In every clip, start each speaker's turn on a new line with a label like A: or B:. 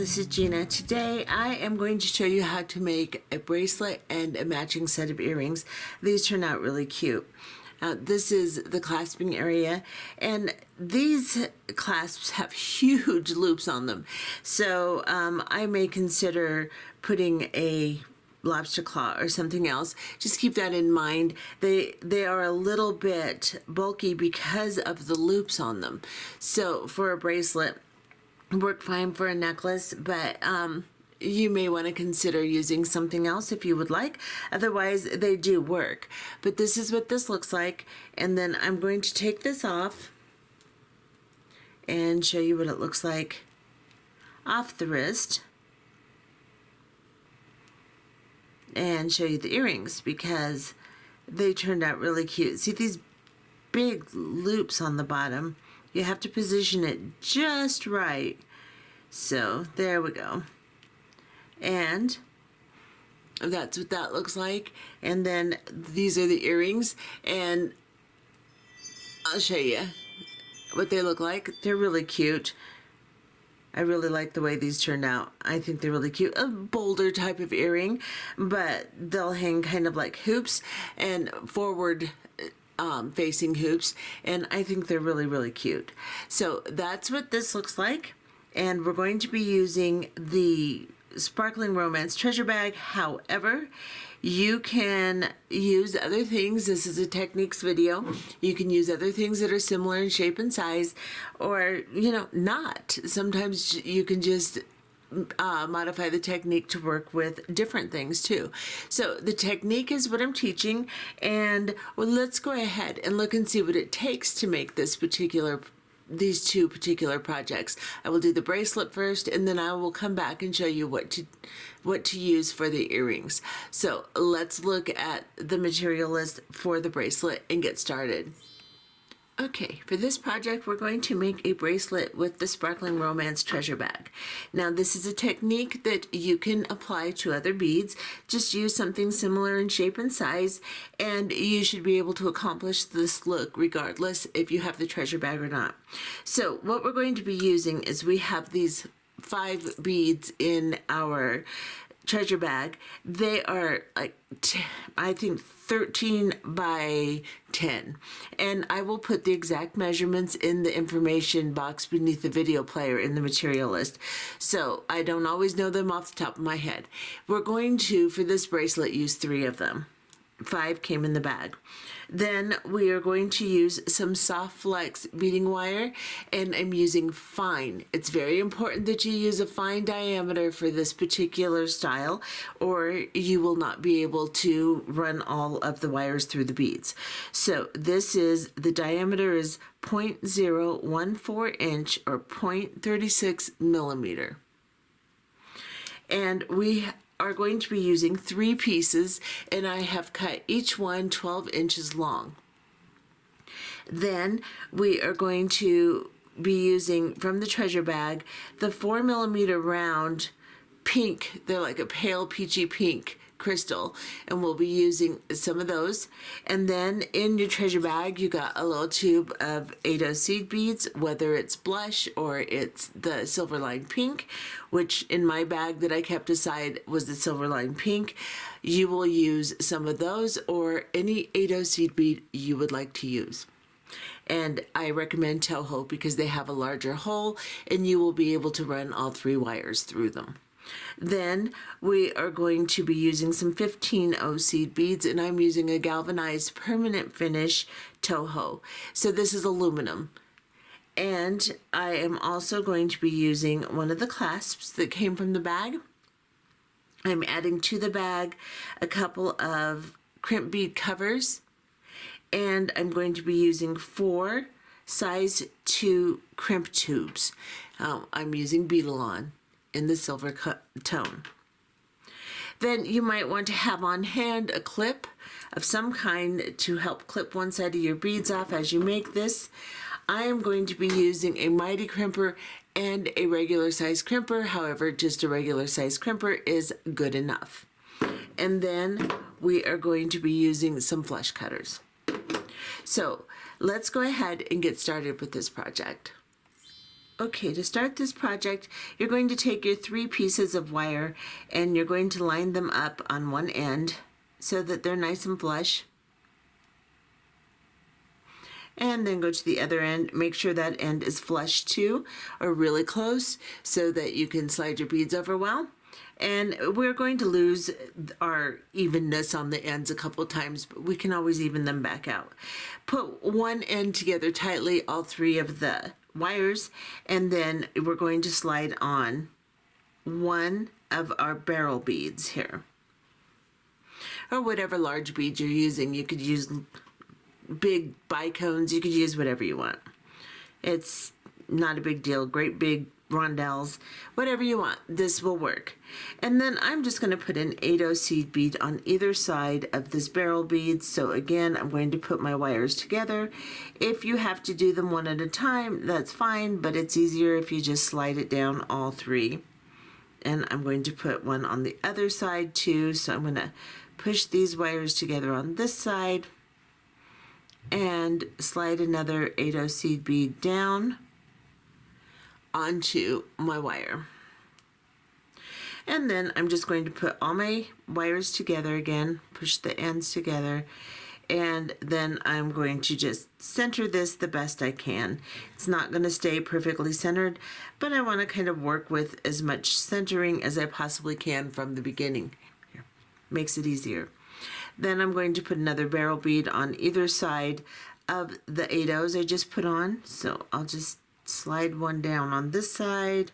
A: this is Gina. Today I am going to show you how to make a bracelet and a matching set of earrings. These turn out really cute. This is the clasping area, and these clasps have huge loops on them. So I may consider putting a lobster claw or something else. Just keep that in mind. They are a little bit bulky because of the loops on them. So for a bracelet, work fine. For a necklace, but you may want to consider using something else if you would like. Otherwise, they do work. But this is what this looks like, and then I'm going to take this off and show you what it looks like off the wrist, and show you the earrings because they turned out really cute. See these big loops on the bottom? You have to position it just right. So there we go. And that's what that looks like. And then these are the earrings, and I'll show you what they look like. They're really cute. I really like the way these turned out. I think they're really cute. A bolder type of earring, but they'll hang kind of like hoops and forward facing hoops, and I think they're really, really cute. So that's what this looks like, and we're going to be using the Sparkling Romance Treasure Bag. However, you can use other things. This is a techniques video. You can use other things that are similar in shape and size, or, you know, not. Sometimes you can just modify the technique to work with different things too. So the technique is what I'm teaching, and well, let's go ahead and look and see what it takes to make these two particular projects. I will do the bracelet first, and then I will come back and show you what to use for the earrings. So let's look at the material list for the bracelet and get started. Okay, for this project, we're going to make a bracelet with the Sparkling Romance Treasure Bag. Now, this is a technique that you can apply to other beads. Just use something similar in shape and size, and you should be able to accomplish this look regardless if you have the treasure bag or not. So what we're going to be using is we have these 5 beads in our treasure bag. They are like, I think 13 by 10, and I will put the exact measurements in the information box beneath the video player in the material list, so I don't always know them off the top of my head. We're going to, for this bracelet, use 3 of them. 5 came in the bag. Then we are going to use some soft flex beading wire, and I'm using fine. It's very important that you use a fine diameter for this particular style, or you will not be able to run all of the wires through the beads. So the diameter is 0.014 inch or 0.36 millimeter. And we are going to be using 3 pieces, and I have cut each one 12 inches long. Then we are going to be using from the treasure bag the 4mm round pink. They're like a pale peachy pink crystal, and we'll be using some of those. And then in your treasure bag, you got a little tube of 8 seed beads, whether it's blush or it's the silver line pink, which in my bag that I kept aside was the silver line pink. You will use some of those or any 8 seed bead you would like to use. And I recommend Toho because they have a larger hole, and you will be able to run all 3 wires through them. Then we are going to be using some 15 seed beads, and I'm using a galvanized permanent finish Toho. So this is aluminum. And I am also going to be using one of the clasps that came from the bag. I'm adding to the bag a couple of crimp bead covers, and I'm going to be using 4 size 2 crimp tubes. I'm using Beaded in the silver tone. Then you might want to have on hand a clip of some kind to help clip one side of your beads off as you make this. I am going to be using a mighty crimper and a regular size crimper. However, just a regular size crimper is good enough. And then we are going to be using some flush cutters. So let's go ahead and get started with this project. Okay, to start this project, you're going to take your 3 pieces of wire and you're going to line them up on one end so that they're nice and flush. And then go to the other end, make sure that end is flush too, or really close, so that you can slide your beads over well. And we're going to lose our evenness on the ends a couple times, but we can always even them back out. Put one end together tightly, all 3 of the wires, and then we're going to slide on one of our barrel beads here. Or whatever large beads you're using. You could use big bicones, you could use whatever you want. It's not a big deal. Great big rondelles, whatever you want, this will work. And then I'm just going to put an 8/0 seed bead on either side of this barrel bead. So again, I'm going to put my wires together. If you have to do them one at a time, that's fine, but it's easier if you just slide it down all 3. And I'm going to put one on the other side too. So I'm going to push these wires together on this side and slide another 8/0 seed bead down onto my wire. And then I'm just going to put all my wires together again, push the ends together, and then I'm going to just center this the best I can. It's not going to stay perfectly centered, but I want to kind of work with as much centering as I possibly can from the beginning. Here. Makes it easier. Then I'm going to put another barrel bead on either side of the 8/0s I just put on. So I'll just slide one down on this side.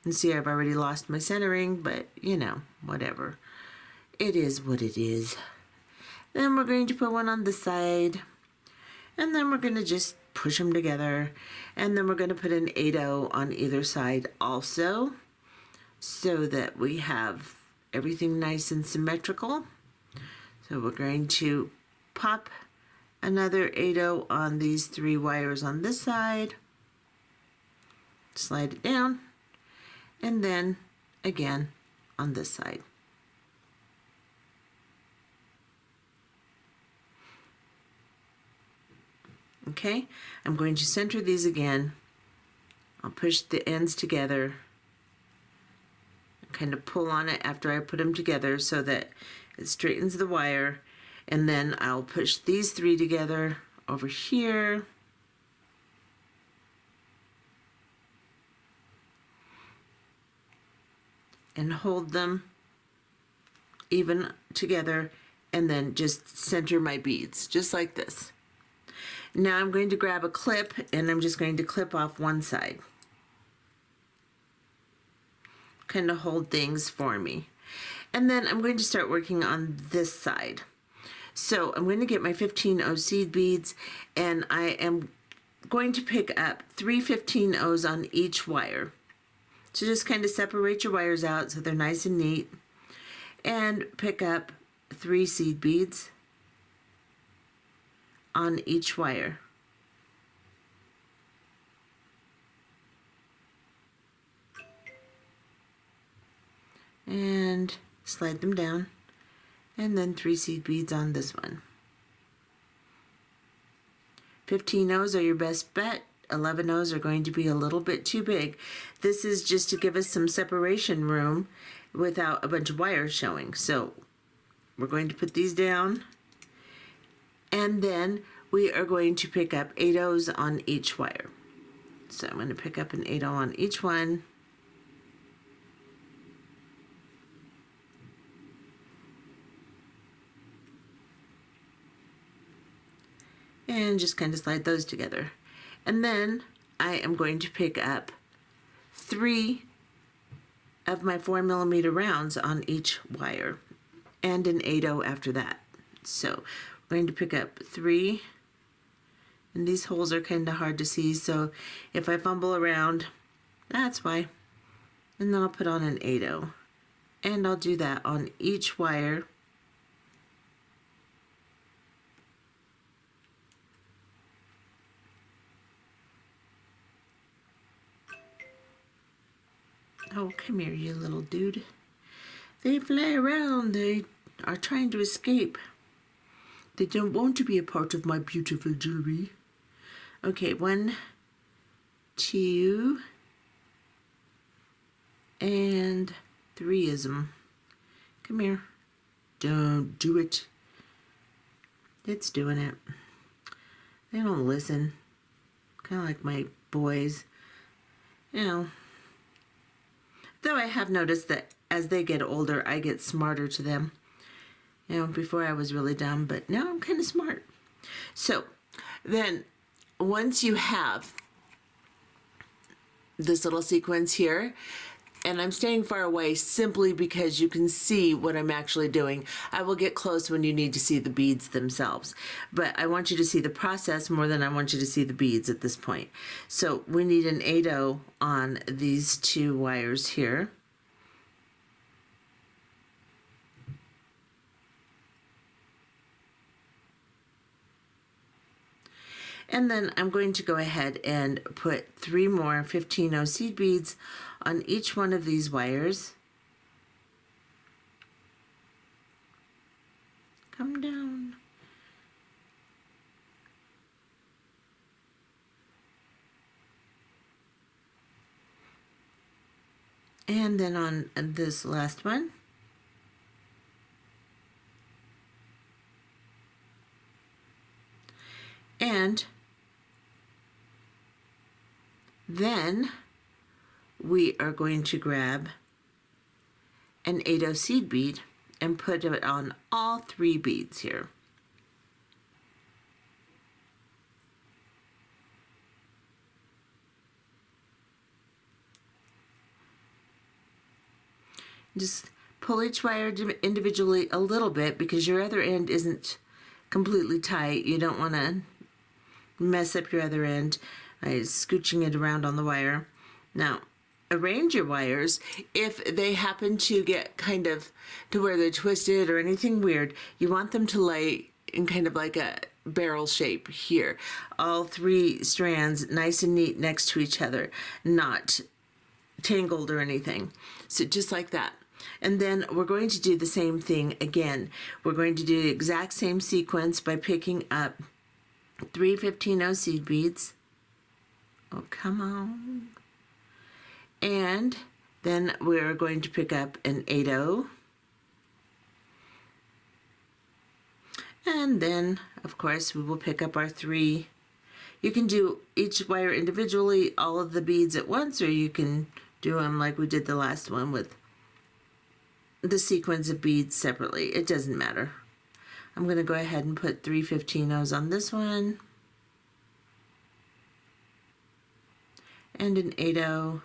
A: And see, I've already lost my centering, but you know, whatever. It is what it is. Then we're going to put one on this side. And then we're going to just push them together. And then we're going to put an 8/0 on either side also, so that we have everything nice and symmetrical. So we're going to pop another 8/0 on these 3 wires on this side, slide it down, and then again on this side. Okay, I'm going to center these again. I'll push the ends together, kind of pull on it after I put them together so that it straightens the wire, and then I'll push these 3 together over here. And hold them even together, and then just center my beads, just like this. Now I'm going to grab a clip, and I'm just going to clip off one side. Kind of hold things for me. And then I'm going to start working on this side. So I'm going to get my 15/0 seed beads, and I am going to pick up 3 15/0s on each wire. So just kind of separate your wires out so they're nice and neat, and pick up 3 seed beads on each wire. And slide them down, and then 3 seed beads on this one. 15/0s are your best bet. 11/0s are going to be a little bit too big. This is just to give us some separation room without a bunch of wires showing. So we're going to put these down, and then we are going to pick up 8/0s on each wire. So I'm going to pick up an 8/0 on each one. And just kind of slide those together. And then I am going to pick up 3 of my 4mm rounds on each wire, and an 8/0 after that. So we're going to pick up 3, and these holes are kind of hard to see, so if I fumble around, that's why. And then I'll put on an 8/0, and I'll do that on each wire. Oh, come here, you little dude. They fly around. They are trying to escape. They don't want to be a part of my beautiful jewelry. Okay, 1, 2, and 3ism. Come here. Don't do it. It's doing it. They don't listen. Kind of like my boys. You know. Though I have noticed that as they get older, I get smarter to them. You know, before I was really dumb, but now I'm kind of smart. So then once you have this little sequence here, and I'm staying far away simply because you can see what I'm actually doing. I will get close when you need to see the beads themselves, but I want you to see the process more than I want you to see the beads at this point. So we need an 8/0 on these 2 wires here. And then I'm going to go ahead and put 3 more 15/0 seed beads on each one of these wires. Come down. And then on this last one. And then we are going to grab an 8/0 seed bead and put it on all 3 beads here. Just pull each wire individually a little bit because your other end isn't completely tight. You don't want to mess up your other end by scooching it around on the wire. Now, arrange your wires. If they happen to get kind of to where they're twisted or anything weird, you want them to lay in kind of like a barrel shape here. All 3 strands nice and neat next to each other, not tangled or anything. So just like that. And then we're going to do the same thing again. We're going to do the exact same sequence by picking up 3 15/0 seed beads. Oh, come on. And then we're going to pick up an 8/0. And then, of course, we will pick up our 3. You can do each wire individually, all of the beads at once, or you can do them like we did the last one with the sequence of beads separately. It doesn't matter. I'm going to go ahead and put 3 15/0s on this one. And an 8/0.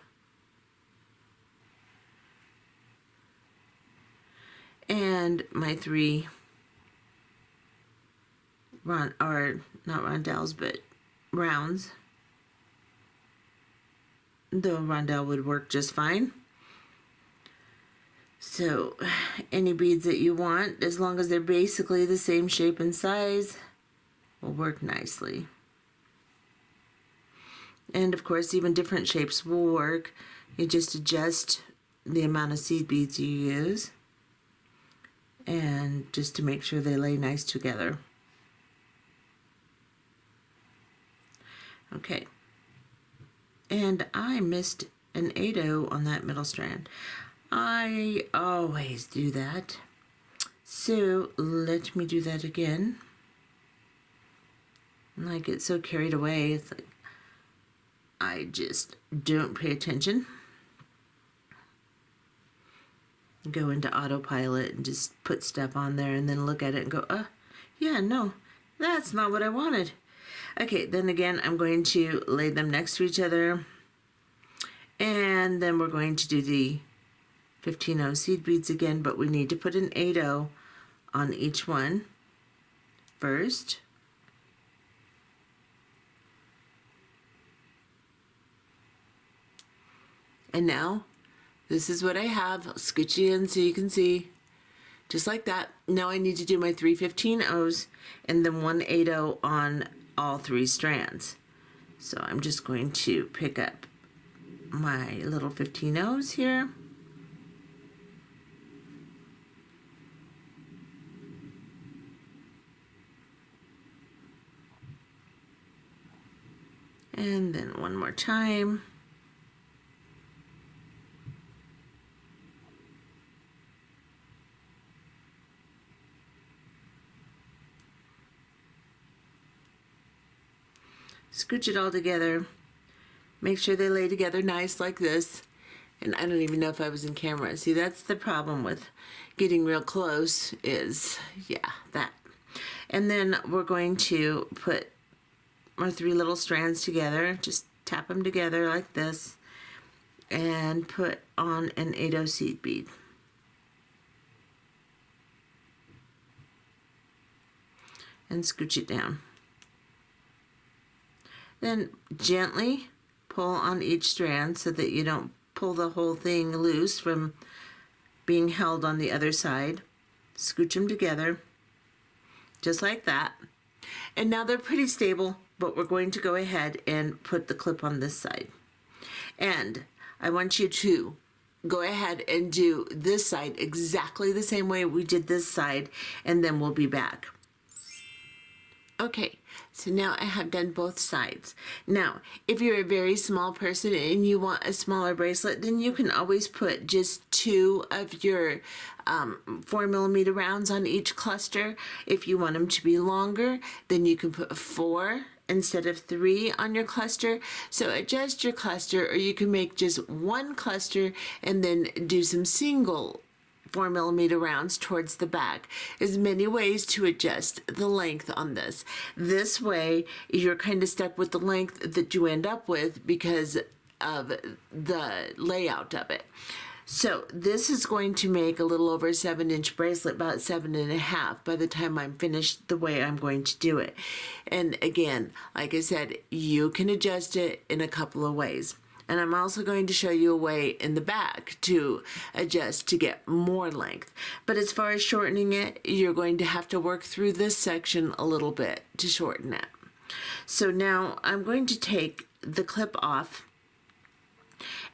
A: And my 3 not rondelles, but rounds. Though a rondelle would work just fine. So any beads that you want, as long as they're basically the same shape and size, will work nicely. And of course, even different shapes will work. You just adjust the amount of seed beads you use, and just to make sure they lay nice together. Okay. And I missed an 8/0 on that middle strand. I always do that. So let me do that again. And I get so carried away, it's like I just don't pay attention. Go into autopilot and just put stuff on there and then look at it and go, yeah, no, that's not what I wanted. Okay, then again, I'm going to lay them next to each other. And then we're going to do the 15/0 seed beads again, but we need to put an 8/0 on each one first. And now, this is what I have. I'll scooch you in so you can see. Just like that. Now I need to do my 3 15/0s and then 1 8/0 on all 3 strands. So I'm just going to pick up my little 15/0s here. And then one more time. scooch it all together. Make sure they lay together nice like this. And I don't even know if I was in camera. See, that's the problem with getting real close is, yeah, that. And then we're going to put our 3 little strands together. Just tap them together like this. And put on an 8/0 seed bead. And scooch it down. Then gently pull on each strand so that you don't pull the whole thing loose from being held on the other side. Scooch them together, just like that. And now they're pretty stable, but we're going to go ahead and put the clip on this side. And I want you to go ahead and do this side exactly the same way we did this side, and then we'll be back. Okay, so now I have done both sides. Now, if you're a very small person and you want a smaller bracelet, then you can always put just 2 of your 4mm rounds on each cluster. If you want them to be longer, then you can put 4 instead of 3 on your cluster. So adjust your cluster, or you can make just 1 cluster and then do some single 4mm rounds towards the back. There's many ways to adjust the length on this. This way, you're kind of stuck with the length that you end up with because of the layout of it. So this is going to make a little over a 7-inch bracelet, about 7.5 by the time I'm finished the way I'm going to do it. And again, like I said, you can adjust it in a couple of ways. And I'm also going to show you a way in the back to adjust to get more length. But as far as shortening it, you're going to have to work through this section a little bit to shorten it. So now I'm going to take the clip off,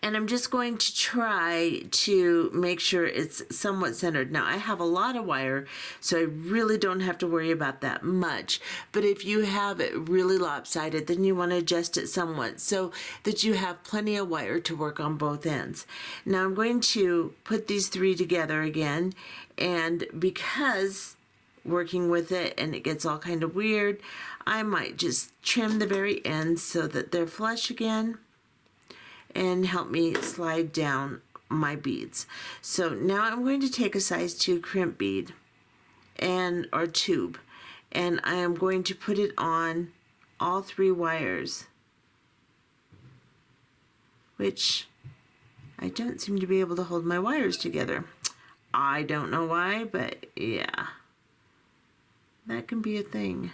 A: and I'm just going to try to make sure it's somewhat centered. Now, I have a lot of wire, so I really don't have to worry about that much. But if you have it really lopsided, then you want to adjust it somewhat so that you have plenty of wire to work on both ends. Now, I'm going to put these 3 together again, and because working with it and it gets all kind of weird, I might just trim the very ends so that they're flush again and help me slide down my beads. So now I'm going to take a size 2 crimp bead or tube, and I am going to put it on all 3 wires, which I don't seem to be able to hold my wires together. I don't know why, but yeah, that can be a thing.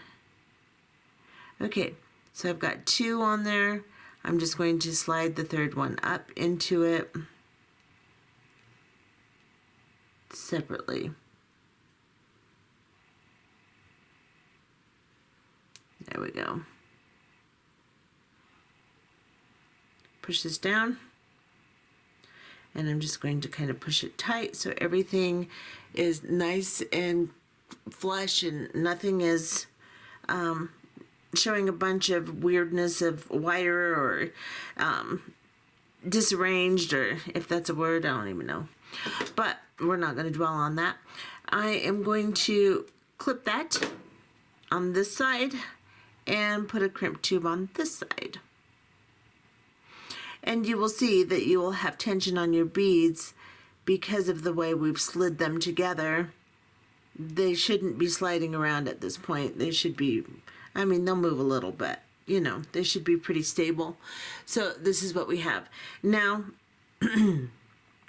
A: Okay, so I've got 2 on there. I'm just going to slide the 3rd one up into it separately. There we go. Push this down, and I'm just going to kind of push it tight so everything is nice and flush and nothing is showing a bunch of weirdness of wire or disarranged, or if that's a word, I don't even know. But we're not going to dwell on that. I am going to clip that on this side and put a crimp tube on this side. And you will see that you will have tension on your beads because of the way we've slid them together. They shouldn't be sliding around at this point. They should be, I mean, they'll move a little bit, you know, they should be pretty stable. So this is what we have. Now, I'm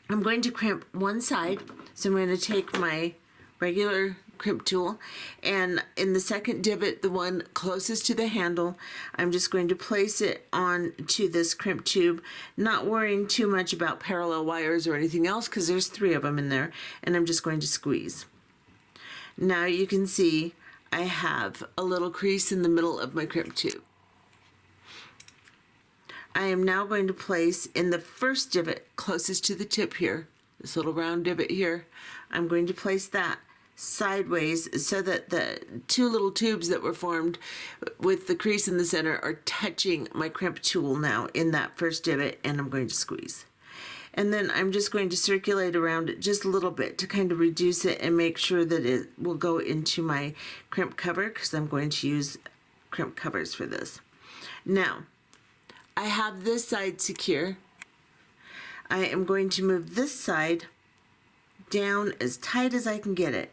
A: going to crimp one side. So I'm going to take my regular crimp tool, and in the second divot, the one closest to the handle, I'm just going to place it on to this crimp tube, not worrying too much about parallel wires or anything else because there's 3 of them in there, and I'm just going to squeeze. Now you can see I have a little crease in the middle of my crimp tube. I am now going to place in the first divot closest to the tip here, this little round divot here, I'm going to place that sideways so that the 2 little tubes that were formed with the crease in the center are touching my crimp tool now in that first divot, and I'm going to squeeze. And then I'm just going to circulate around it just a little bit to kind of reduce it and make sure that it will go into my crimp cover, because I'm going to use crimp covers for this. Now, I have this side secure. I am going to move this side down as tight as I can get it.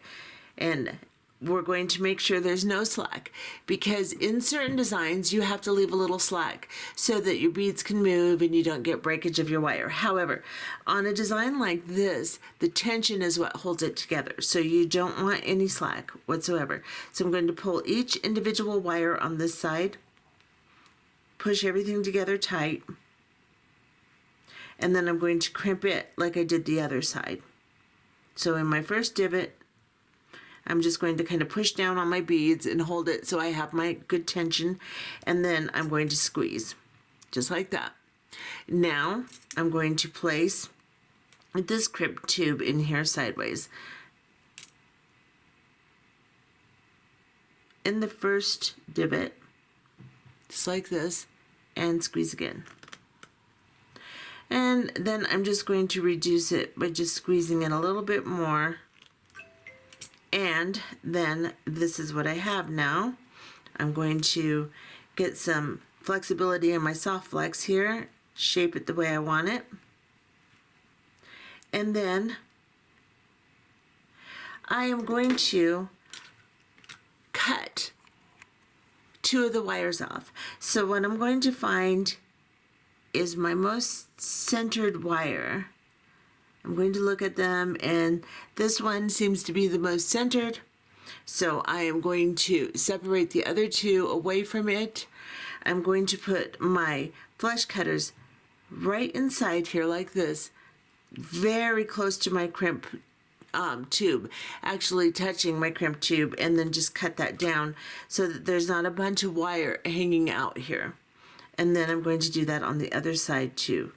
A: And we're going to make sure there's no slack, because in certain designs you have to leave a little slack so that your beads can move and you don't get breakage of your wire. However, on a design like this, the tension is what holds it together, so you don't want any slack whatsoever. So I'm going to pull each individual wire on this side, push everything together tight, and then I'm going to crimp it like I did the other side. So in my first divot, I'm just going to kind of push down on my beads and hold it so I have my good tension, and then I'm going to squeeze, just like that. Now I'm going to place this crimp tube in here sideways in the first divot, just like this, and squeeze again. And then I'm just going to reduce it by just squeezing it a little bit more. And then this is what I have now. I'm going to get some flexibility in my soft flex here, shape it the way I want it. And then I am going to cut 2 of the wires off. So what I'm going to find is my most centered wire. I'm going to look at them, and this one seems to be the most centered. So I am going to separate the other 2 away from it. I'm going to put my flesh cutters right inside here like this, very close to my crimp tube, actually touching my crimp tube, and then just cut that down so that there's not a bunch of wire hanging out here. And then I'm going to do that on the other side too.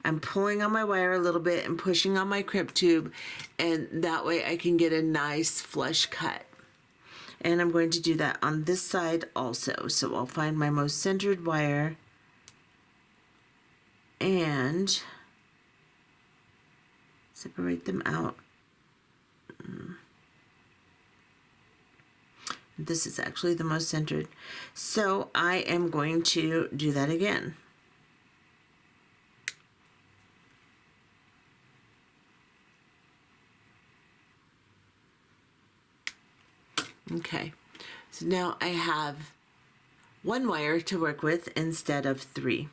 A: I'm pulling on my wire a little bit and pushing on my crimp tube, and that way I can get a nice flush cut. And I'm going to do that on this side also. So I'll find my most centered wire and separate them out. This is actually the most centered. So I am going to do that again. Okay, so now I have 1 wire to work with instead of 3.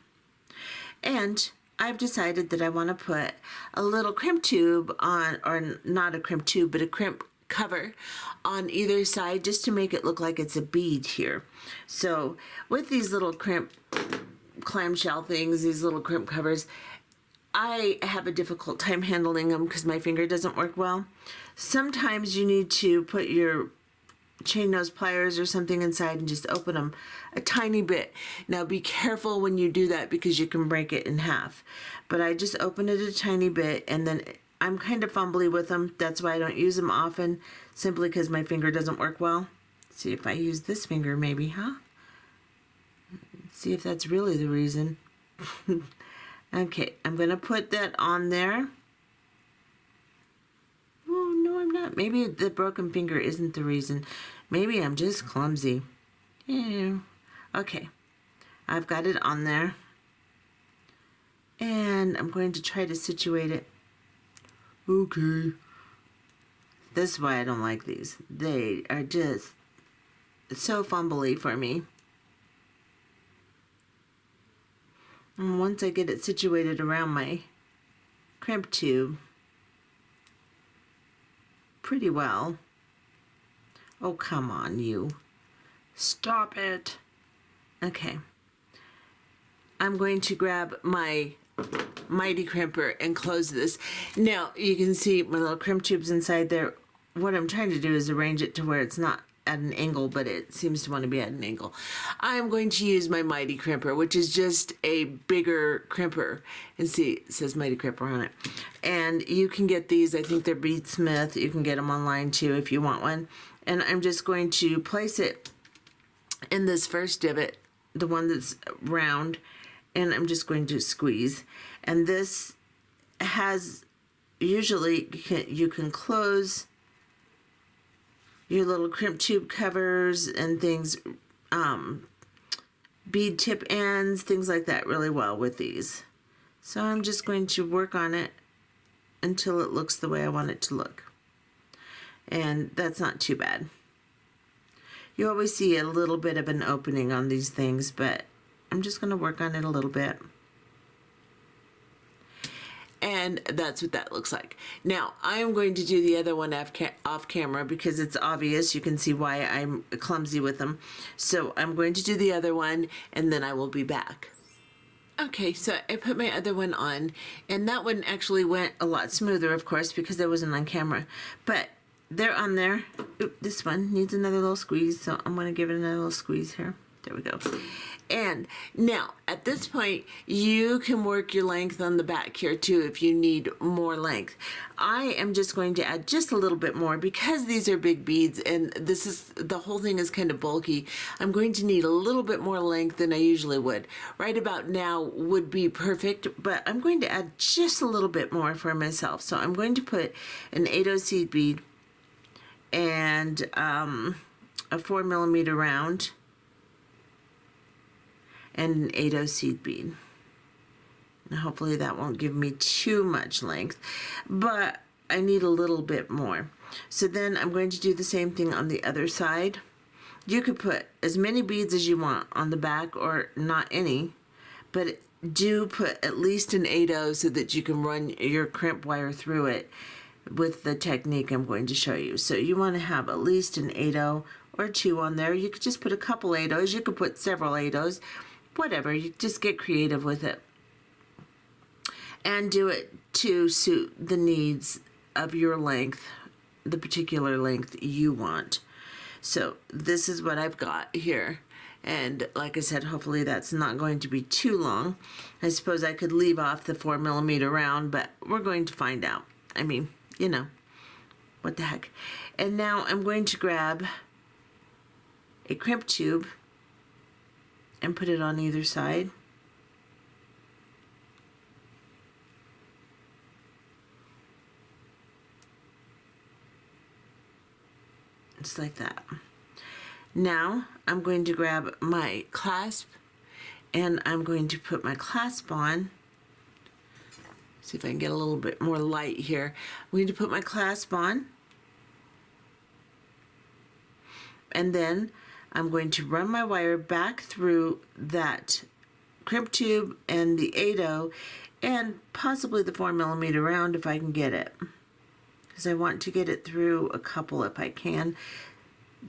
A: And I've decided that I want to put a little crimp tube on, or not a crimp tube, but a crimp cover on either side, just to make it look like it's a bead here. So with these little crimp clamshell things, these little crimp covers, I have a difficult time handling them because my finger doesn't work well. Sometimes you need to put your chain nose pliers or something inside and just open them a tiny bit. Now be careful when you do that because you can break it in half. But I just open it a tiny bit, and then I'm kind of fumbly with them. That's why I don't use them often, simply because my finger doesn't work well. Let's see if I use this finger maybe, huh? Let's see if that's really the reason. Okay, I'm going to put that on there. Oh, no, I'm not. Maybe the broken finger isn't the reason. Maybe I'm just clumsy. Yeah. Okay, I've got it on there. And I'm going to try to situate it. Okay. This is why I don't like these. They are just so fumbly for me. And once I get it situated around my crimp tube pretty well. Oh, come on, you. Stop it. Okay. I'm going to grab my mighty crimper and close this. Now, you can see my little crimp tubes inside there. What I'm trying to do is arrange it to where it's not at an angle, but it seems to want to be at an angle. I'm going to use my mighty crimper, which is just a bigger crimper. And see, it says mighty crimper on it. And you can get these, I think they're Bead Smith. You can get them online too if you want one. And I'm just going to place it in this first divot, the one that's round, and I'm just going to squeeze. And this has, usually you can close your little crimp tube covers and things bead tip ends, things like that really well with these. So I'm just going to work on it until it looks the way I want it to look. And that's not too bad. You always see a little bit of an opening on these things, but I'm just going to work on it a little bit. And that's what that looks like. Now, I am going to do the other one off camera because it's obvious. You can see why I'm clumsy with them. So I'm going to do the other one, and then I will be back. Okay, so I put my other one on, and that one actually went a lot smoother, of course, because I wasn't on camera. But they're on there. Oop, this one needs another little squeeze, so I'm going to give it another little squeeze here. There we go. And now, at this point, you can work your length on the back here too if you need more length. I am just going to add just a little bit more because these are big beads and the whole thing is kind of bulky. I'm going to need a little bit more length than I usually would. Right about now would be perfect, but I'm going to add just a little bit more for myself. So I'm going to put an 8/0 seed bead and a 4mm round and an 8/0 seed bead. Now hopefully that won't give me too much length, but I need a little bit more. So then I'm going to do the same thing on the other side. You could put as many beads as you want on the back or not any, but do put at least an 8/0 so that you can run your crimp wire through it with the technique I'm going to show you. So you want to have at least an 8/0 or 2 on there. You could just put a couple 8/0s. You could put several 8/0s. Whatever, you just get creative with it. And do it to suit the needs of your length, the particular length you want. So this is what I've got here. And like I said, hopefully that's not going to be too long. I suppose I could leave off the 4mm round, but we're going to find out. I mean, you know, what the heck. And now I'm going to grab a crimp tube and put it on either side. Just like that. Now I'm going to grab my clasp and I'm going to put my clasp on. See if I can get a little bit more light here. I'm going to put my clasp on, and then I'm going to run my wire back through that crimp tube and the 8/0 and possibly the 4mm round if I can get it, because I want to get it through a couple if I can,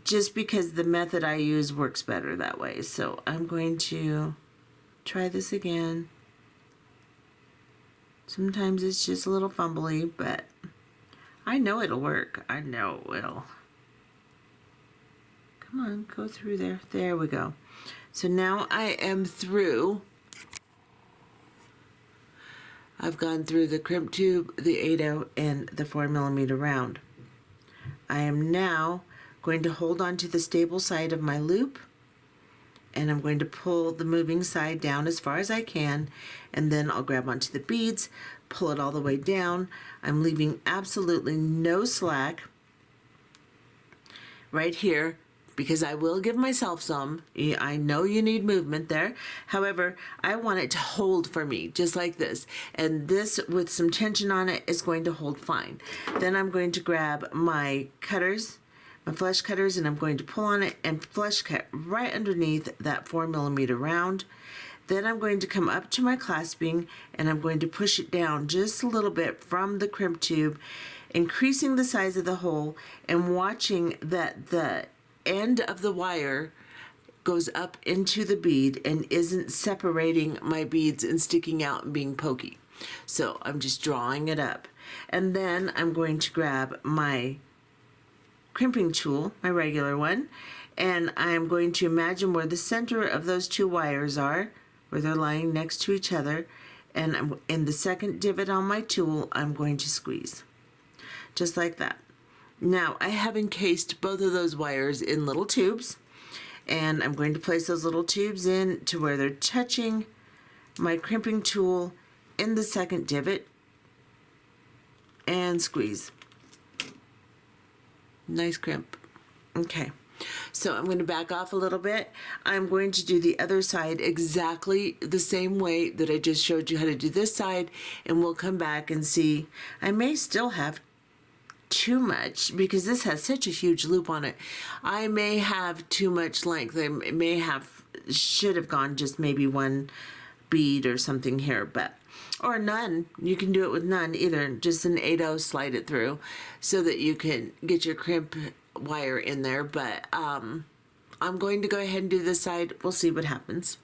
A: just because the method I use works better that way. So I'm going to try this again. Sometimes it's just a little fumbly, but I know it'll work. I know it will. Come on, go through there. There we go. So now I am through. I've gone through the crimp tube, the 8/0, and the 4mm round. I am now going to hold on to the stable side of my loop, and I'm going to pull the moving side down as far as I can, and then I'll grab onto the beads, pull it all the way down. I'm leaving absolutely no slack right here, because I will give myself some. I know you need movement there. However, I want it to hold for me, just like this. And this, with some tension on it, is going to hold fine. Then I'm going to grab my cutters, my flush cutters, and I'm going to pull on it and flush cut right underneath that 4mm round. Then I'm going to come up to my clasping and I'm going to push it down just a little bit from the crimp tube, increasing the size of the hole and watching that the end of the wire goes up into the bead and isn't separating my beads and sticking out and being pokey. So I'm just drawing it up. And then I'm going to grab my crimping tool, my regular one, and I'm going to imagine where the center of those two wires are, where they're lying next to each other, and I'm, in the second divot on my tool, I'm going to squeeze. Just like that. Now, I have encased both of those wires in little tubes, and I'm going to place those little tubes in to where they're touching my crimping tool in the second divot, and squeeze. Nice crimp. Okay, So I'm going to back off a little bit. I'm going to do the other side exactly the same way that I just showed you how to do this side, and we'll come back and see. I may still have too much because this has such a huge loop on it. I may have too much length. I may have, should have gone just maybe one bead or something here, but, or none. You can do it with none either, just an 8/0, slide it through so that you can get your crimp wire in there. But I'm going to go ahead and do this side. We'll see what happens.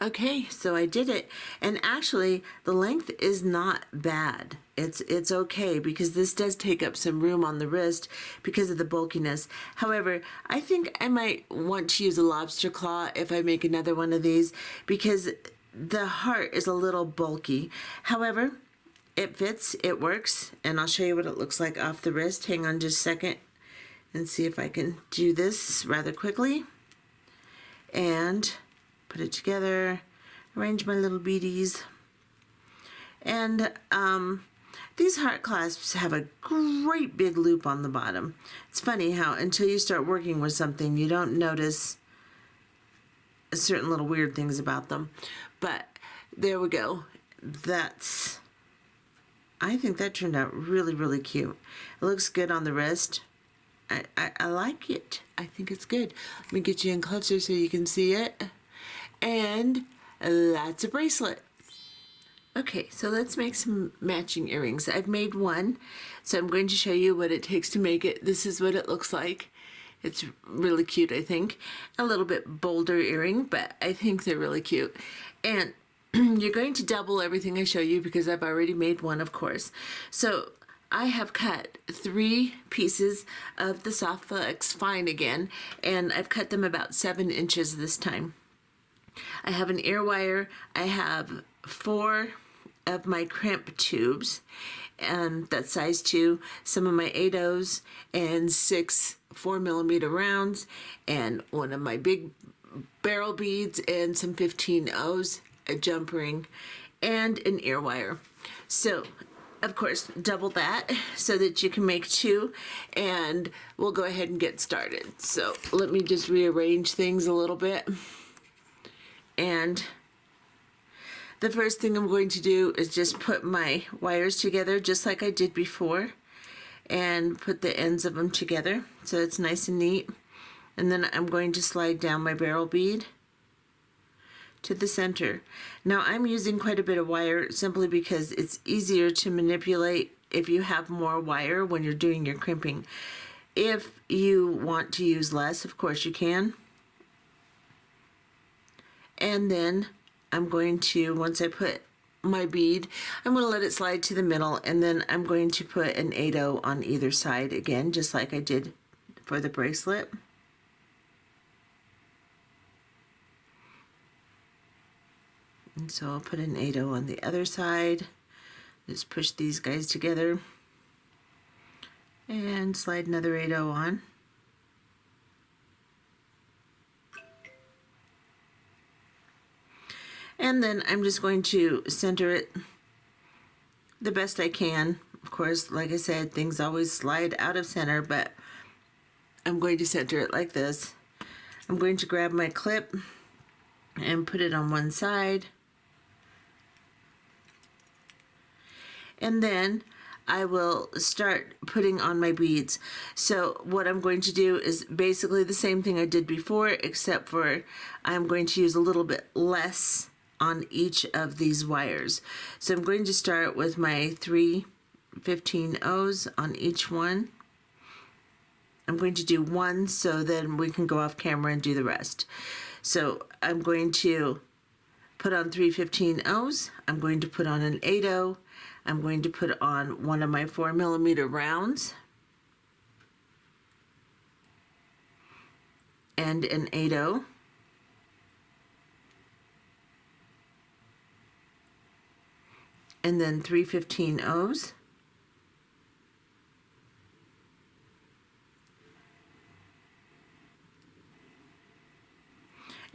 A: Okay, so I did it, and actually the length is not bad. It's okay because this does take up some room on the wrist because of the bulkiness. However, I think I might want to use a lobster claw if I make another one of these because the heart is a little bulky. However, it fits, it works, and I'll show you what it looks like off the wrist. Hang on just a second and see if I can do this rather quickly. And put it together, arrange my little beadies. And these heart clasps have a great big loop on the bottom. It's funny how until you start working with something, you don't notice certain little weird things about them. But there we go. I think that turned out really, really cute. It looks good on the wrist. I like it. I think it's good. Let me get you in closer so you can see it. And that's a bracelet. Okay, so let's make some matching earrings. I've made one, so I'm going to show you what it takes to make it. This is what it looks like. It's really cute, I think. A little bit bolder earring, but I think they're really cute. And you're going to double everything I show you because I've already made one, of course. So I have cut 3 pieces of the soft flex fine again, and I've cut them about 7 inches this time. I have an ear wire. I have 4 of my crimp tubes, and that's size 2, some of my 8/0s, and 6 4mm rounds, and one of my big barrel beads, and some 15/0s, a jump ring, and an ear wire. So of course double that so that you can make 2, and we'll go ahead and get started. So let me just rearrange things a little bit. And the first thing I'm going to do is just put my wires together just like I did before, and put the ends of them together so it's nice and neat. And then I'm going to slide down my barrel bead to the center. Now I'm using quite a bit of wire simply because it's easier to manipulate if you have more wire when you're doing your crimping. If you want to use less, of course you can. And then I'm going to, once I put my bead, I'm going to let it slide to the middle, and then I'm going to put an 8/0 on either side again, just like I did for the bracelet. And so I'll put an 8/0 on the other side. Just push these guys together and slide another 8/0 on. And then I'm just going to center it the best I can. Of course, like I said, things always slide out of center, but I'm going to center it like this. I'm going to grab my clip and put it on one side. And then I will start putting on my beads. So what I'm going to do is basically the same thing I did before, except for I'm going to use a little bit less on each of these wires. So I'm going to start with my 3 15/0s on each one. I'm going to do 1 so then we can go off camera and do the rest. So I'm going to put on 3 15/0s. I'm going to put on an 8/0. I'm going to put on one of my 4mm rounds and an 8/0. And then 3 15/0s.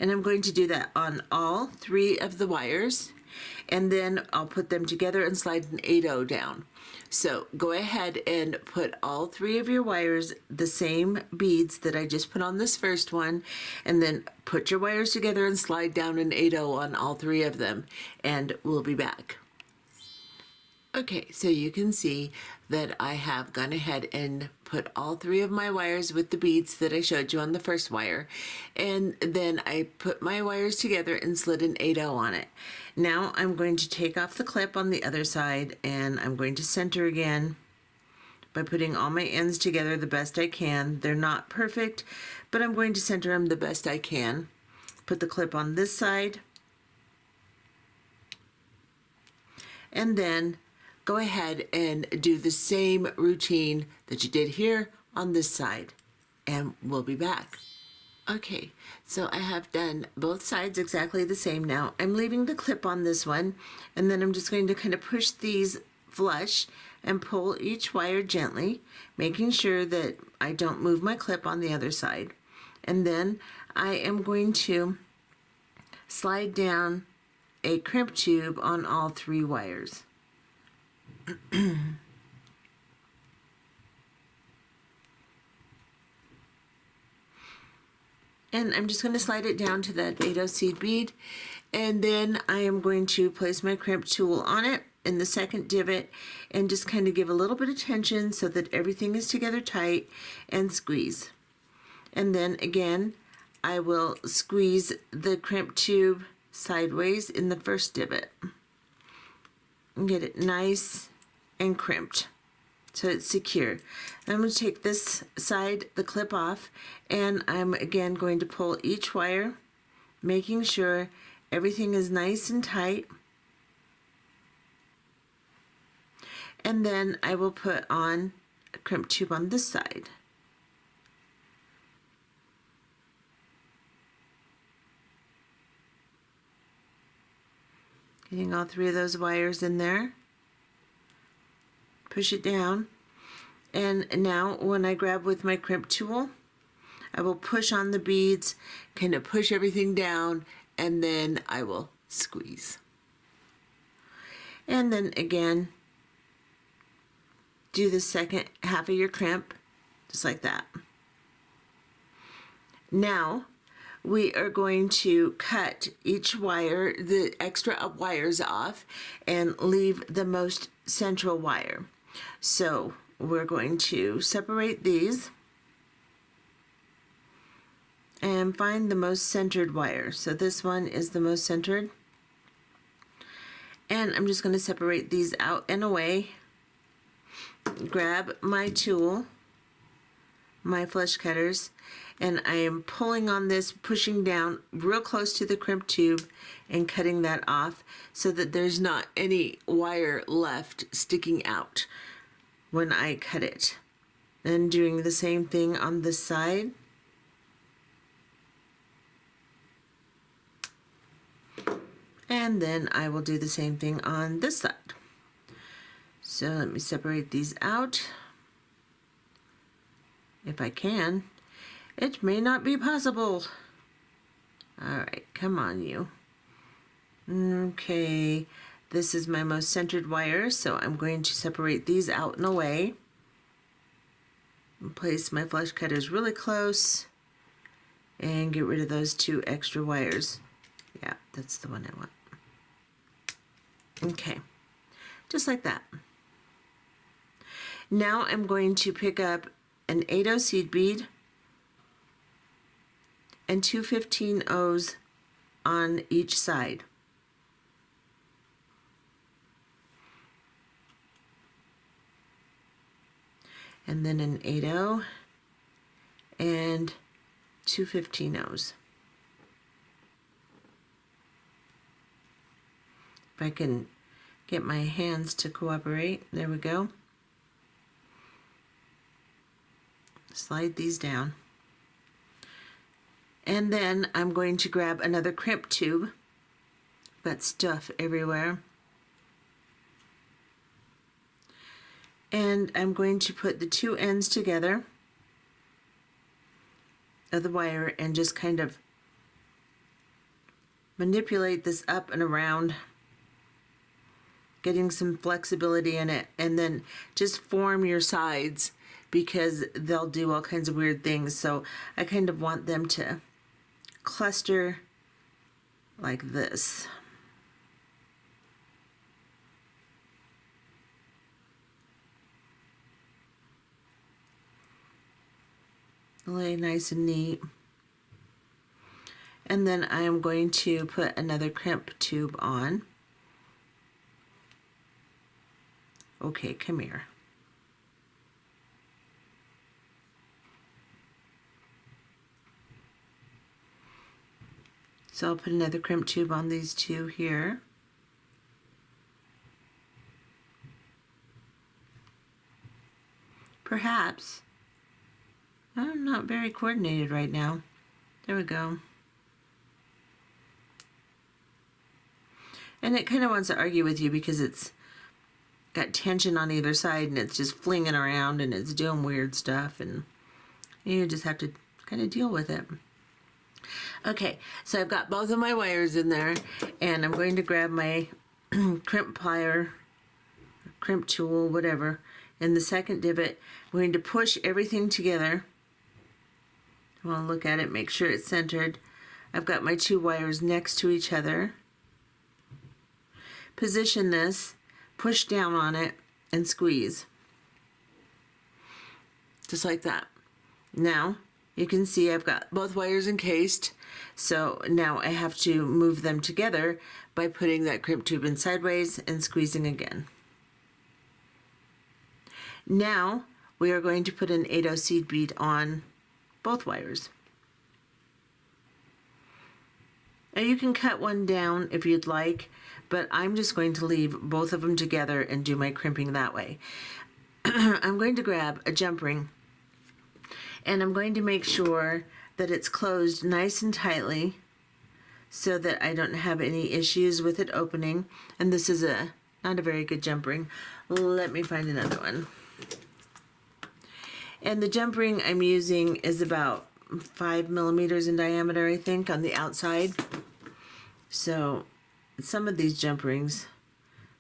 A: And I'm going to do that on all 3 of the wires. And then I'll put them together and slide an 8/0 down. So go ahead and put all 3 of your wires, the same beads that I just put on this first one, and then put your wires together and slide down an 8/0 on all 3 of them, and we'll be back. Okay, so you can see that I have gone ahead and put all 3 of my wires with the beads that I showed you on the first wire, and then I put my wires together and slid an 8/0 on it. Now I'm going to take off the clip on the other side, and I'm going to center again by putting all my ends together the best I can. They're not perfect, but I'm going to center them the best I can. Put the clip on this side, and then go ahead and do the same routine that you did here on this side, and we'll be back. Okay, so I have done both sides exactly the same now. I'm leaving the clip on this one, and then I'm just going to kind of push these flush and pull each wire gently, making sure that I don't move my clip on the other side. And then I am going to slide down a crimp tube on all 3 wires. And I'm just going to slide it down to that 8/0 seed bead, and then I am going to place my crimp tool on it in the second divot and just kind of give a little bit of tension so that everything is together tight, and squeeze. And then again, I will squeeze the crimp tube sideways in the first divot and get it nice and crimped so it's secure. I'm going to take this side, the clip off, and I'm again going to pull each wire, making sure everything is nice and tight. And then I will put on a crimp tube on this side. Getting all 3 of those wires in there. Push it down, and now when I grab with my crimp tool, I will push on the beads, kind of push everything down, and then I will squeeze. And then again, do the second half of your crimp, just like that. Now we are going to cut each wire, the extra wires off, and leave the most central wire. So we're going to separate these and find the most centered wire. So this one is the most centered. And I'm just going to separate these out and away. Grab my tool, my flush cutters, and I am pulling on this, pushing down real close to the crimp tube and cutting that off so that there's not any wire left sticking out when I cut it. And doing the same thing on this side. And then I will do the same thing on this side. So let me separate these out if I can. It may not be possible. All right, come on, you. Okay, this is my most centered wire, so I'm going to separate these out and away. And place my flush cutters really close and get rid of those 2 extra wires. Yeah, that's the one I want. Okay, just like that. Now I'm going to pick up an 8/0 seed bead and 2 15/0s on each side. And then an 8/0 and 2 15/0s. If I can get my hands to cooperate, there we go. Slide these down. And then I'm going to grab another crimp tube. Got stuff everywhere. And I'm going to put the 2 ends together of the wire and just kind of manipulate this up and around getting some flexibility in it, and then just form your sides because they'll do all kinds of weird things. So I kind of want them to cluster like this. Lay nice and neat. And then I am going to put another crimp tube on. Okay, come here. So I'll put another crimp tube on these two here. Perhaps. I'm not very coordinated right now. There we go. And it kind of wants to argue with you because it's got tension on either side and it's just flinging around and it's doing weird stuff, and you just have to kind of deal with it. Okay, so I've got both of my wires in there, and I'm going to grab my crimp plier, crimp tool, whatever, in the second divot. I'm going to push everything together. I want to look at it, make sure it's centered. I've got my two wires next to each other. Position this, push down on it, and squeeze. Just like that. Now, you can see I've got both wires encased, so now I have to move them together by putting that crimp tube in sideways and squeezing again. Now, we are going to put an 8/0 seed bead on both wires. Now you can cut one down if you'd like, but I'm just going to leave both of them together and do my crimping that way. I'm going to grab a jump ring, and I'm going to make sure that it's closed nice and tightly so that I don't have any issues with it opening. And this is not a very good jump ring. Let me find another one. And the jump ring I'm using is about 5 millimeters in diameter, I think, on the outside. So some of these jump rings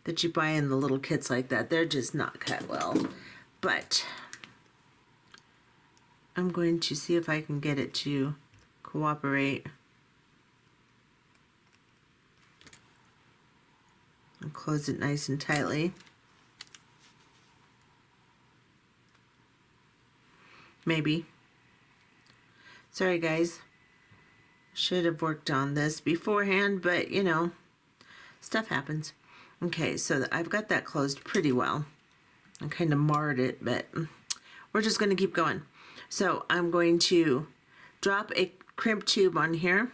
A: that you buy in the little kits like that, they're just not cut well. But I'm going to see if I can get it to cooperate. And close it nice and tightly. Maybe. Sorry guys. Should have worked on this beforehand, but you know, stuff happens. Okay, so I've got that closed pretty well. I kind of marred it, but we're just going to keep going. So I'm going to drop a crimp tube on here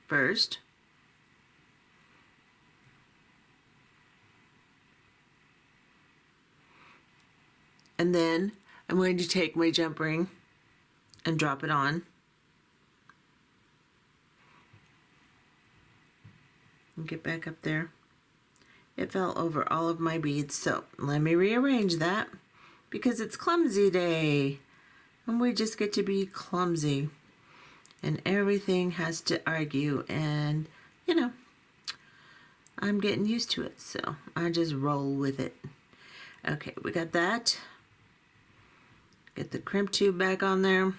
A: first. And then I'm going to take my jump ring and drop it on. And get back up there. It fell over all of my beads, so let me rearrange that because it's clumsy day. And we just get to be clumsy. And everything has to argue, and you know, I'm getting used to it, so I just roll with it. Okay, we got that. Get the crimp tube back on there.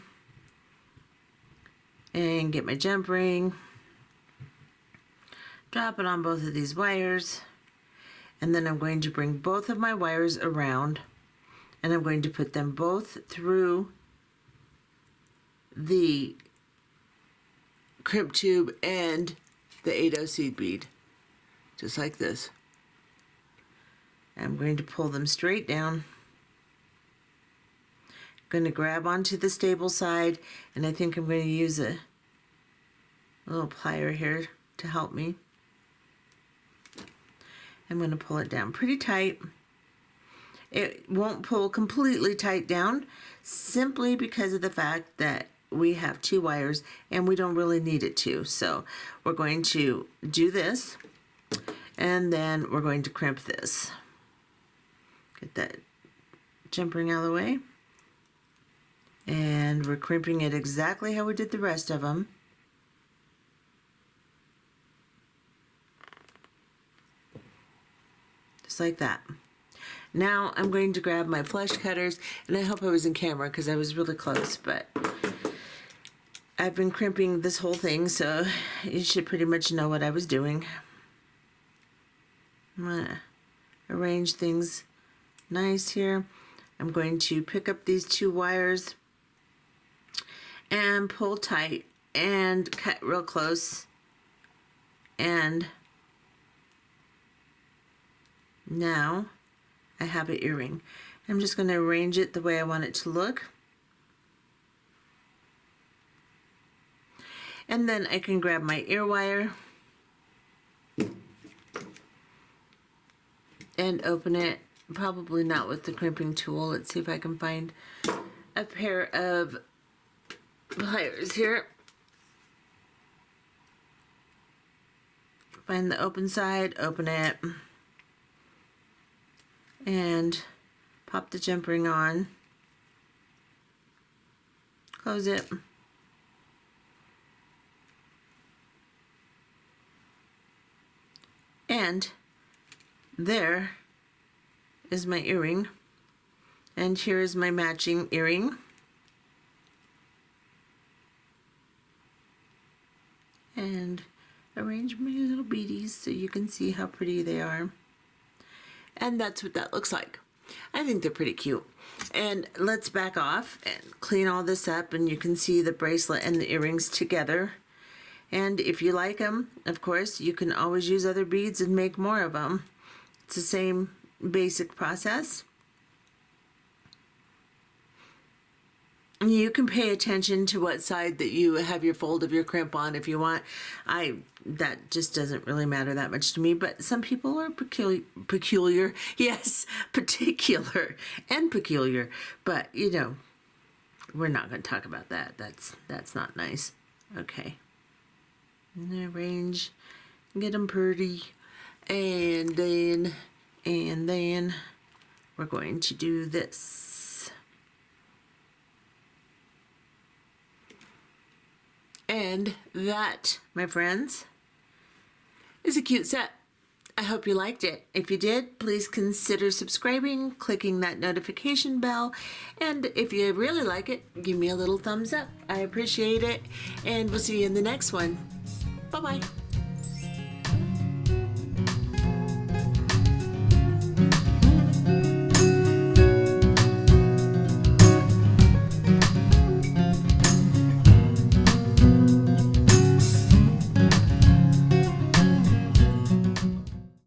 A: And get my jump ring. Drop it on both of these wires. And then I'm going to bring both of my wires around, and I'm going to put them both through the crimp tube and the 8/0 seed bead, just like this. I'm going to pull them straight down. I'm going to grab onto the stable side, and I think I'm going to use a little plier here to help me. I'm going to pull it down pretty tight. It won't pull completely tight down simply because of the fact that we have two wires and we don't really need it to. So we're going to do this, and then we're going to crimp this. Get that jump ring out of the way. And we're crimping it exactly how we did the rest of them. like that. Now I'm going to grab my flush cutters, and I hope I was in camera because I was really close, but I've been crimping this whole thing, so you should pretty much know what I was doing. I'm gonna arrange things nice here. I'm going to pick up these 2 wires and pull tight and cut real close, and now I have an earring. I'm just going to arrange it the way I want it to look. And then I can grab my ear wire and open it, probably not with the crimping tool. Let's see if I can find a pair of pliers here. Find the open side, open it, and pop the jump ring on, close it, and there is my earring, and here is my matching earring. And arrange my little beadies so you can see how pretty they are. And that's what that looks like. I think they're pretty cute. And let's back off and clean all this up, and you can see the bracelet and the earrings together. And if you like them, of course, you can always use other beads and make more of them. It's the same basic process. You can pay attention to what side that you have your fold of your crimp on if you want. That just doesn't really matter that much to me, but some people are peculiar. Yes, particular and peculiar. But, you know, we're not going to talk about that. That's not nice. Okay. And arrange, get them pretty. And then we're going to do this. And that, my friends, is a cute set. I hope you liked it. If you did, please consider subscribing, clicking that notification bell, and if you really like it, give me a little thumbs up. I appreciate it, and we'll see you in the next one. Bye-bye.